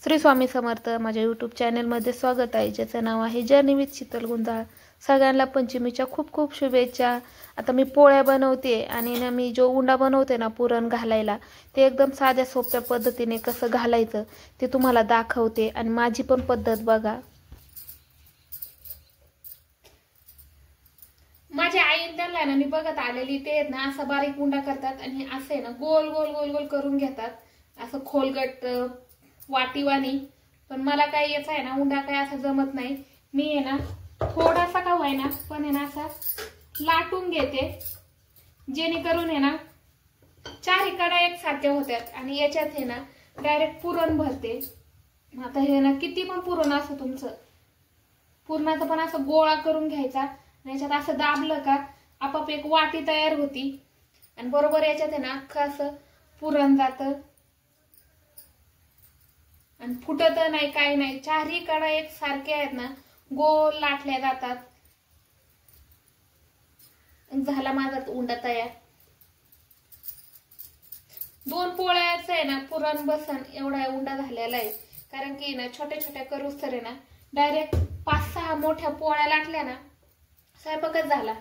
श्री स्वामी समर्थ माझ्या यूट्यूब चॅनलमध्ये स्वागत आहे, ज्याचं नाव आहे जर्नी विथ शीतल गुंजाळ। सगळ्यांना पंचमीच्या खूप खूप शुभेच्छा। आता मी पोळ्या बनवते आणि ना मी जो उंडा बनवते ना पुरण घालायला, ते एकदम साध्या सोप्या पद्धतीने कसं घालायचं ते तुम्हाला दाखवते आणि माझी पण पद्धत बघा। माझ्या आई त्यांना ना मी बघत आलेली, ते ना असा बारीक उंडा करतात आणि असं आहे ना गोल गोल गोल गोल करून घेतात, असं खोलगट वाटीवाणी। पण मला काय याचा आहे ना उंडा काय असा जमत नाही। मी आहे ना थोडासा का होईना पण आहे ना असा लाटून घेते, जेणेकरून आहे ना चारही कडा एकसारख्या होतात आणि याच्यात आहे ना डायरेक्ट पुरण भरते। आता हे ना किती पण पुरण असो तुमचं, पुरणाचा पण असं गोळा करून घ्यायचा आणि याच्यात असं दाबलं का आपाप एक वाटी तयार होती आणि बरोबर याच्यात आहे ना अख्खं असं पुरण जातं आणि फुटत नाही, काही नाही। चारही कडा एक सारखे आहेत ना, गोल लाटल्या जातात। झाला माझा उंडा तयार। 2 पोळ्याचा आहे ना पुरण बसन एवढा उंडा झालेला आहे, कारण की ना छोट्या छोट्या करूस तर आहे ना डायरेक्ट 5-6 मोठ्या पोळ्या लाटल्या ना स्वयंपाकच झाला।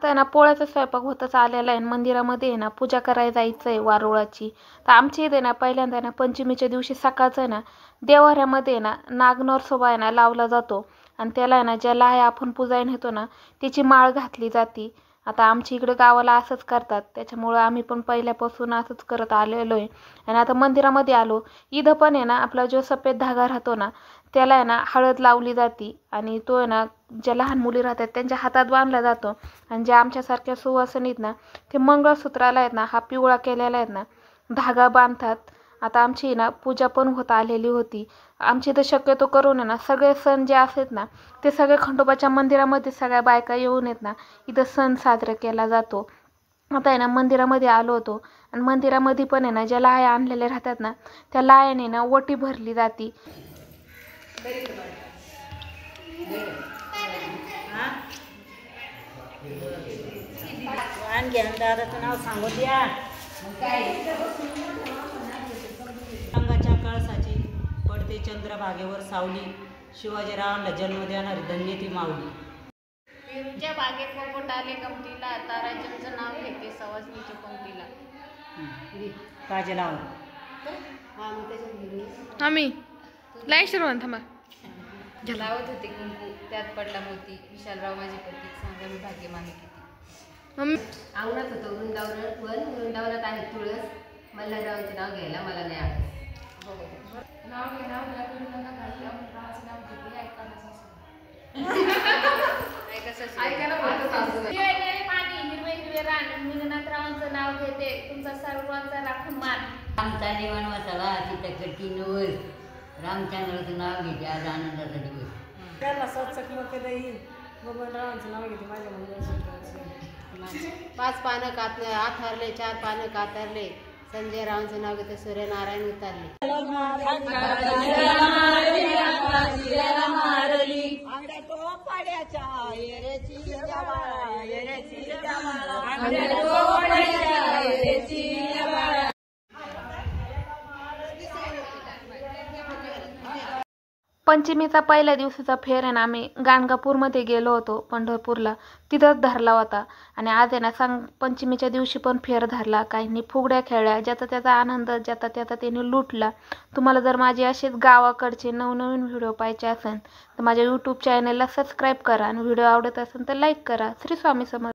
आता ना पोळ्याचा स्वयंपाक होतच आलेला आहे। मंदिरामध्ये आहे ना पूजा करायला जायचंय वारुळाची। तर आमच्या इथे ना पहिल्यांदा ना पंचमीच्या दिवशी सकाळचं ना देवाऱ्यामध्ये ना नागनरसोबा आहे ना लावला जातो आणि त्याला आहे ना ज्या लाह्या आपण पूजायला नेतो ना त्याची माळ घातली जाते। आता आमच्या इकडे गावाला असंच करतात, त्याच्यामुळे आम्ही पण पहिल्यापासून असंच करत आलेलो आहे। आणि आता मंदिरामध्ये आलो, इथं पण आहे ना आपला जो सफेद धागा राहतो ना त्याला आहे ना हळद लावली जाते आणि तो आहे ना ज्या लहान मुली राहतात त्यांच्या हातात बांधला जातो आणि ज्या आमच्यासारख्या सुवासिनीत ना ते मंगळसूत्राला आहेत ना हा पिवळा केलेला आहेत ना धागा बांधतात। आता आमची ना पूजा पण होत आलेली होती। आमची इथं शक्यतो करून आहे ना सगळे सण जे असतात ना ते सगळे खंडोबाच्या मंदिरामध्ये सगळ्या बायका येऊन आहेत ना इथं सण साजरा केला जातो। आता आहे ना मंदिरामध्ये आलो होतो आणि मंदिरामध्ये पण आहे ना ज्या लाह्या आणलेल्या राहतात ना त्या लाह्याने ना ओटी भरली जाते। दादाचं नाव सांगू द्या। रंगाच्या कळसाची पडते चंद्रभागेवर सावली, शिवाजीरावांना जन्म देणारी धन्य ती माऊली। पेरूच्या बागेत पोपट आले गमतीला, ताराचंद्रचं नाव घेते सवासणीच्या पंक्तीला। काजलावर आम्ही लाईशरवन थांबा लावत होते कुंकू, त्यात पडला मोती, विशालराव माझे पती, सांगा मी भाग्यमानी किती। अंगणात होतं वृंदावनात आहे तुळस, मल्हाररावांचे नाव घ्यायला मला नाही आवडत। नाव घे नाव घ्या करू नका काही, रावाचं नाव घेते पाणी हिरवे हिरवे रान, मिननाथरावांचं नाव घेते, तुमचा सर्वांचा राखून मान। रामचा वनवासाला सीता कटी नवस, रामचंद्राचं नाव घेते आज आनंदाचा दिवस। त्याला सत्सक लोक दही बबनरावांचं नाव घेते माझ्या मंगळसूत्राचं। 5 पानं कातले आथरले, 4 पानं कातरले, संजय रावांचं नाव घेते सूर्यनारायण उतरले। पंचमीचा पहिल्या दिवसाचा फेर आहे ना आम्ही गाणगापूरमध्ये गेलो होतो, पंढरपूरला, तिथंच धरला होता। आणि आज आहे ना पंचमीच्या दिवशी पण फेर धरला, काहींनी फुगड्या खेळल्या, ज्याचा त्याचा आनंद ज्याचा त्याचा त्याने लुटला। तुम्हाला जर माझे असेच गावाकडचे नवनवीन व्हिडिओ पाहिजे असेल तर माझ्या यूट्यूब चॅनलला सबस्क्राईब करा आणि व्हिडिओ आवडत असेल तर लाईक करा। श्री स्वामी समर्थ।